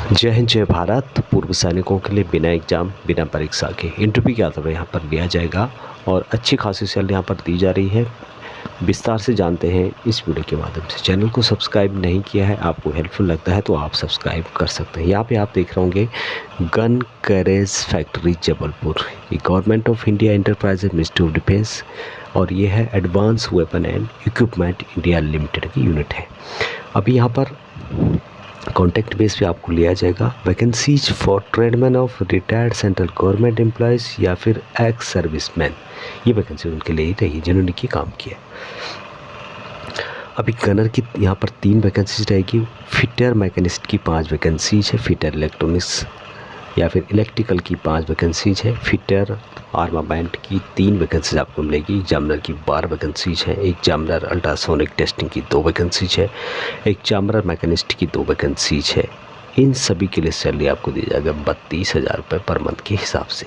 जय हिंद जय भारत। पूर्व सैनिकों के लिए बिना एग्ज़ाम बिना परीक्षा के इंटरव्यू क्या था यहाँ पर लिया जाएगा और अच्छी खासी सैलरी यहाँ पर दी जा रही है। विस्तार से जानते हैं इस वीडियो के माध्यम से। चैनल को सब्सक्राइब नहीं किया है, आपको हेल्पफुल लगता है तो आप सब्सक्राइब कर सकते हैं। यहाँ पे आप देख रहे होंगे गन कैरेज फैक्ट्री जबलपुर, ये government of India enterprises ministry of defence और ये है advance weapon and equipment India limited की यूनिट है। अभी यहाँ पर कॉन्टैक्ट बेस पे आपको लिया जाएगा। Vacancies for tradesman of retired central government employees या फिर एक्स सर्विसमैन, ये वैकेंसी उनके लिए ही रही जिन्होंने की काम किया। अभी गनर की यहाँ पर 3 वैकेंसीज रहेगी। फिटर मैकेनिस्ट की 5 वैकेंसीज है। फिटर इलेक्ट्रॉनिक्स या फिर इलेक्ट्रिकल की 5 वैकेंसीज है। फिटर आर्मामेंट की 3 वैकेंसीज आपको मिलेगी। एग्जामिनर की 12 वैकेंसीज है। एग्जामिनर अल्ट्रासोनिक टेस्टिंग की 2 वैकेंसीज है। एग्जामिनर मैकेनिस्ट की 2 वैकेंसीज है। इन सभी के लिए सैलरी आपको दी जाएगा 32,000 रुपये पर मंथ के हिसाब से।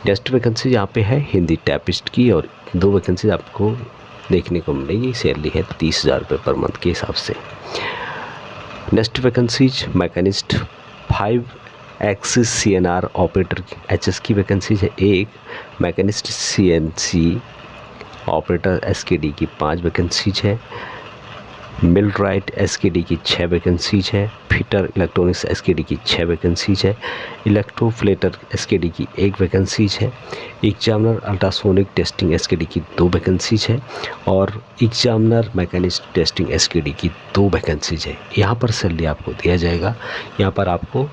नेक्स्ट वैकेंसी यहाँ पे है हिंदी टाइपिस्ट की और 2 वैकेंसीज आपको देखने को मिलेगी। सैलरी है 30,000 रुपये पर मंथ के हिसाब से। Next vacancies machinist 5 axis CNR operator HS की वैकेंसीज है। एक मैकेनिस्ट CNC ऑपरेटर SKD की 5 वैकेंसीज है। मिलराइट SKD की 6 वैकेंसीज है। फिटर इलेक्ट्रॉनिक्स SKD की 6 वैकेंसीज है। इलेक्ट्रोफ्लेटर SKD की 1 वैकेंसीज है। एग्जामिनर अल्ट्रासोनिक टेस्टिंग SKD की 2 वैकेंसीज है और एग्जामिनर मैकेनिस्ट टेस्टिंग SKD की 2 वैकेंसीज है। यहाँ पर सैलरी आपको दिया जाएगा। यहाँ पर आपको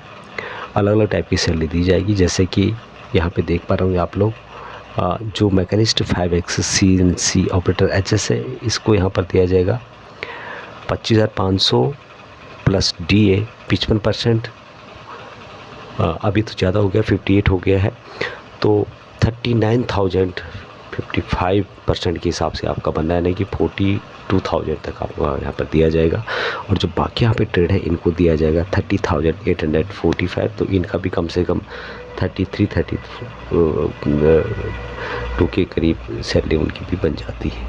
अलग अलग टाइप की सैलरी दी जाएगी, जैसे कि यहाँ पे देख पा रहे होंगे आप लोग। जो machinist 5 axis CNC operator HS है, इसको यहाँ पर दिया जाएगा 25,500 प्लस DA 55%। अभी तो ज़्यादा हो गया, 58 हो गया है, तो 39,055% के हिसाब से आपका बनना है, नहीं कि 42,000 तक आपको यहाँ पर दिया जाएगा। और जो बाकी यहाँ पे ट्रेड है इनको दिया जाएगा 30,845, तो इनका भी कम से कम 32 के करीब सैलरी उनकी भी बन जाती है।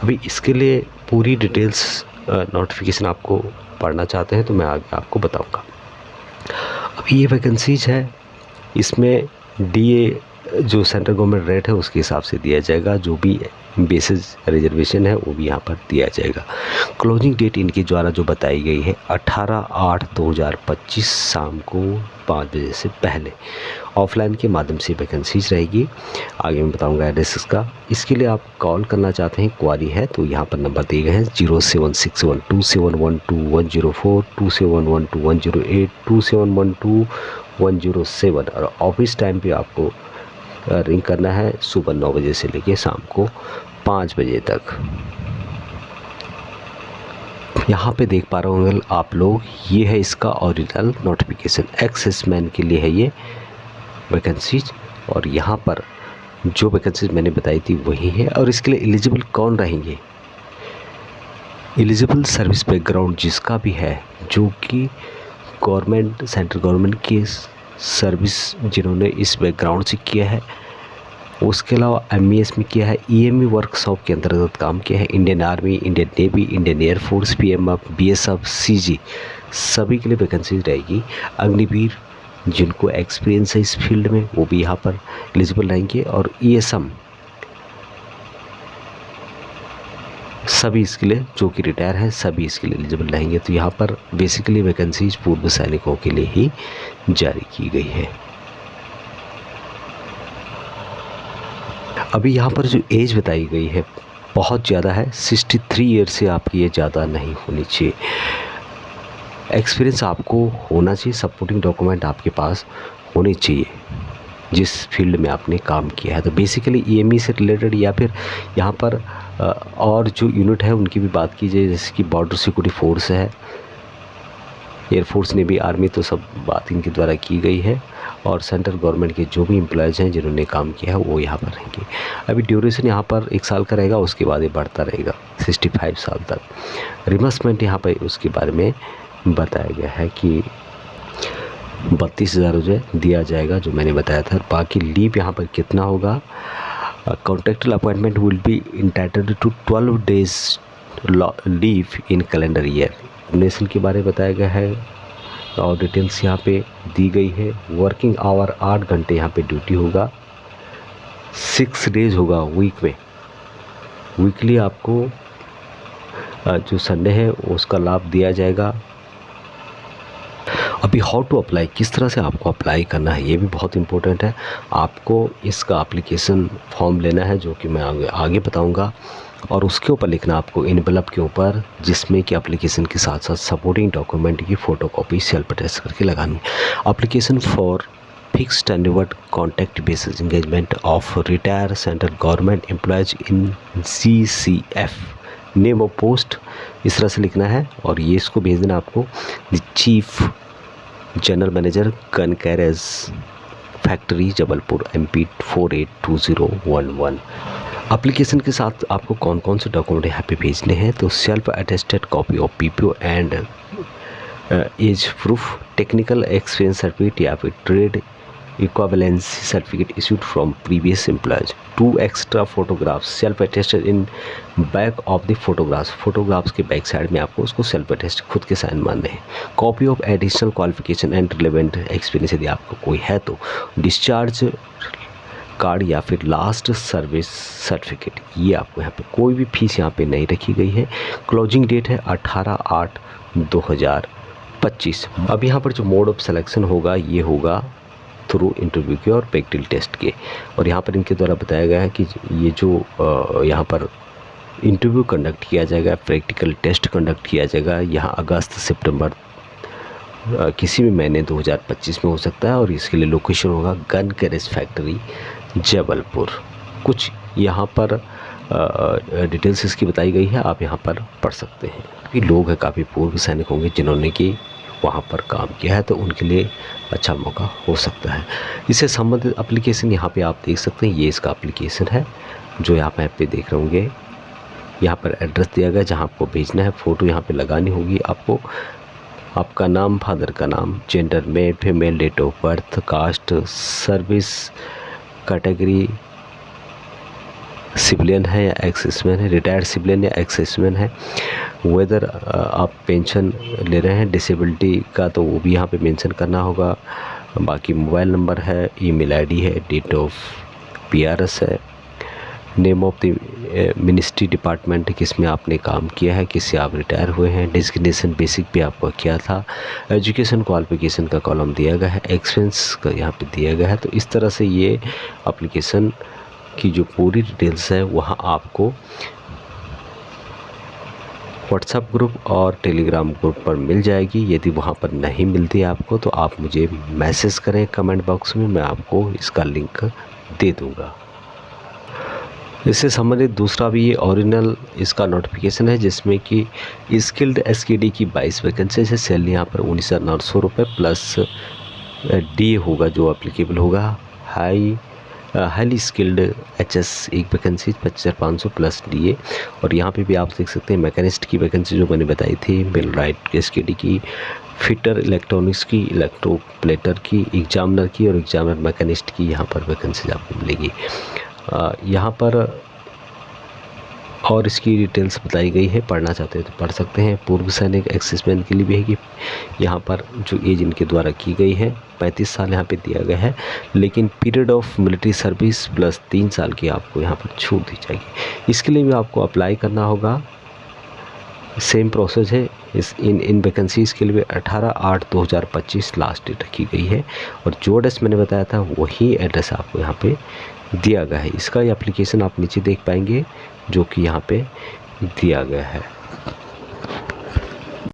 अभी इसके लिए पूरी डिटेल्स नोटिफिकेशन आपको पढ़ना चाहते हैं तो मैं आगे आपको बताऊंगा। अभी ये वैकेंसीज है, इसमें DA जो सेंट्रल गवर्नमेंट रेट है उसके हिसाब से दिया जाएगा। जो भी बेसिस रिजर्वेशन है वो भी यहाँ पर दिया जाएगा। क्लोजिंग डेट इनके द्वारा जो बताई गई है 18/8/2025 शाम को 5 बजे से पहले ऑफलाइन के माध्यम से वैकेंसीज रहेगी। आगे मैं बताऊंगा एड्रेस इसका। इसके लिए आप कॉल करना चाहते हैं, क्वारी है तो यहाँ पर नंबर दिए गए हैं 0761271210 27121008 27121007 और ऑफिस टाइम पे आपको रिंग करना है सुबह 9 बजे से लेके शाम को 5 बजे तक। यहाँ पे देख पा रहे होंगे आप लोग, ये है इसका ओरिजिनल नोटिफिकेशन। एक्सेसमैन के लिए है ये वैकेंसीज और यहाँ पर जो वैकेंसीज मैंने बताई थी वही है। और इसके लिए एलिजिबल कौन रहेंगे? एलिजिबल सर्विस बैकग्राउंड जिसका भी है, जो कि गवर्नमेंट सेंट्रल गवर्नमेंट की सर्विस जिन्होंने इस बैकग्राउंड से किया है, उसके अलावा MES में किया है, EME वर्कशॉप के अंतर्गत काम किया है, Indian army, Indian navy, Indian air force, PMF, BSF, CG सभी के लिए वैकेंसीज रहेगी। अग्निवीर जिनको एक्सपीरियंस है इस फील्ड में वो भी यहाँ पर एलिजिबल रहेंगे और ESM सभी इसके लिए जो कि रिटायर हैं सभी इसके लिए एलिजिबल रहेंगे। तो यहाँ पर बेसिकली वैकेंसीज पूर्व सैनिकों के लिए ही जारी की गई है। अभी यहाँ पर जो एज बताई गई है बहुत ज़्यादा है, 63 ईयर से आपकी ये ज़्यादा नहीं होनी चाहिए। एक्सपीरियंस आपको होना चाहिए, सपोर्टिंग डॉक्यूमेंट आपके पास होने चाहिए जिस फील्ड में आपने काम किया है। तो बेसिकली EME से रिलेटेड या फिर यहाँ पर और जो यूनिट है उनकी भी बात कीजिए, जैसे कि बॉर्डर सिक्योरिटी फोर्स है, एयरफोर्स, नेवी, आर्मी, तो सब बात इनके द्वारा की गई है। और सेंट्रल गवर्नमेंट के जो भी एम्प्लॉयज़ हैं जिन्होंने काम किया है वो यहाँ पर रहेंगे। अभी ड्यूरेशन यहाँ पर 1 साल का रहेगा, उसके बाद ये बढ़ता रहेगा 65 साल तक। रिमर्समेंट यहाँ पर उसके बारे में बताया गया है कि 32,000 रुपये दिया जाएगा, जो मैंने बताया था। बाकी लीव यहाँ पर कितना होगा? Contractual appointment will be entitled to 12 days leave in calendar year. Nation के बारे में बताया गया है और डिटेल्स यहाँ पे दी गई है। वर्किंग आवर 8 घंटे यहाँ पे ड्यूटी होगा, 6 डेज होगा वीक में। वीकली आपको जो संडे है उसका लाभ दिया जाएगा। अभी हाउ टू अप्लाई, किस तरह से आपको अप्लाई करना है ये भी बहुत इंपॉर्टेंट है। आपको इसका एप्लीकेशन फॉर्म लेना है जो कि मैं आगे बताऊंगा, और उसके ऊपर लिखना आपको एनवेलप के ऊपर, जिसमें कि एप्लीकेशन के साथ साथ सपोर्टिंग डॉक्यूमेंट की फ़ोटोकॉपी सेल्फ अटेस्ट करके लगानी। Application for fixed and contact basis engagement of retire central government employees in CCF, name of post इस तरह से लिखना है, और ये इसको भेज देना आपको chief general manager gun carriage factory Jabalpur MP 482011। Application के साथ आपको कौन कौन से डॉक्यूमेंट यहाँ पे भेजने हैं, तो self attested copy of PPO and age proof, technical experience certificate या फिर trade equivalency certificate issued from previous employers, 2 extra photographs self attested in back of the photographs के बैक साइड में आपको उसको सेल्फ अटेस्ट खुद के sign मानने हैं। Copy of additional qualification and relevant experience यदि आपको कोई है तो, डिस्चार्ज कार्ड या फिर लास्ट सर्विस सर्टिफिकेट, ये आपको यहाँ पे कोई भी फीस यहाँ पे नहीं रखी गई है। क्लोजिंग डेट है 18/8/2025। अब यहाँ पर जो मोड ऑफ सिलेक्शन होगा ये होगा थ्रू इंटरव्यू के और प्रैक्टिकल टेस्ट के, और यहाँ पर इनके द्वारा बताया गया है कि ये जो यहाँ पर इंटरव्यू कंडक्ट किया जाएगा, प्रैक्टिकल टेस्ट कंडक्ट किया जाएगा, यहाँ अगस्त सितंबर किसी भी महीने 2025 में हो सकता है, और इसके लिए लोकेशन होगा कनकैरेज फैक्ट्री जबलपुर। कुछ यहाँ पर डिटेल्स इसकी बताई गई है, आप यहाँ पर पढ़ सकते हैं। काफ़ी लोग हैं, काफ़ी पूर्व सैनिक होंगे जिन्होंने कि वहाँ पर काम किया है, तो उनके लिए अच्छा मौका हो सकता है। इससे संबंधित एप्लीकेशन यहाँ पे आप देख सकते हैं, ये इसका एप्लीकेशन है जो यहाँ पे देख रहे होंगे। यहाँ पर एड्रेस दिया गया जहाँ आपको भेजना है, फ़ोटो यहाँ पे लगानी होगी आपको, आपका नाम, फादर का नाम, gender male female, date of birth, caste, service category, civilian है या एक्स-सर्विसमैन है, रिटायर्ड सिविलियन या एक्स-सर्विसमैन है, वेदर आप पेंशन ले रहे हैं, डिसेबिलिटी का तो वो भी यहाँ पे मेंशन करना होगा। बाकी मोबाइल नंबर है, ईमेल आईडी है, डेट ऑफ PRS है, name of the ministry department किस में आपने काम किया है, किससे आप रिटायर हुए हैं, डिजिग्नेशन बेसिक पे आपका क्या था, एजुकेशन क्वालिफिकेशन का कॉलम दिया गया है, एक्सपेंस का यहाँ पे दिया गया है। तो इस तरह से ये एप्लीकेशन की जो पूरी डिटेल्स है वहाँ आपको व्हाट्सएप ग्रुप और टेलीग्राम ग्रुप पर मिल जाएगी। यदि वहाँ पर नहीं मिलती आपको तो आप मुझे मैसेज करें कमेंट बॉक्स में, मैं आपको इसका लिंक दे दूँगा। इससे संबंधित दूसरा भी ये ओरिजिनल इसका नोटिफिकेशन है जिसमें कि स्किल्ड SKD की 22 वैकेंसी है। सैलरी यहाँ पर 19,900 रुपये प्लस DA होगा जो एप्लीकेबल होगा। हाईली स्किल्ड HS एक वैकेंसी 25,500 प्लस DA। और यहाँ पे भी आप देख सकते हैं मैकेनिस्ट की वैकेंसी जो मैंने बताई थी, मिलराइट SKD की, फिटर इलेक्ट्रॉनिक्स की, इलेक्ट्रोप्लेटर की, एग्जामिनर की और एग्जामिनर मैकेनिस्ट की यहाँ पर वैकेंसी आपको मिलेगी। यहाँ पर और इसकी डिटेल्स बताई गई है, पढ़ना चाहते हैं तो पढ़ सकते हैं। पूर्व सैनिक एक्सिसमैन के लिए भी है कि यहाँ पर जो एज इनके द्वारा की गई है 35 साल यहाँ पे दिया गया है, लेकिन period of military service plus 3 साल की आपको यहाँ पर छूट दी जाएगी। इसके लिए भी आपको अप्लाई करना होगा, सेम प्रोसेस है। इन वैकेंसीज़ के लिए 18/8/2025 लास्ट डेट रखी गई है, और जो एड्रेस मैंने बताया था वही एड्रेस आपको यहाँ पे दिया गया है। इसका एप्लीकेशन आप नीचे देख पाएंगे जो कि यहाँ पे दिया गया है।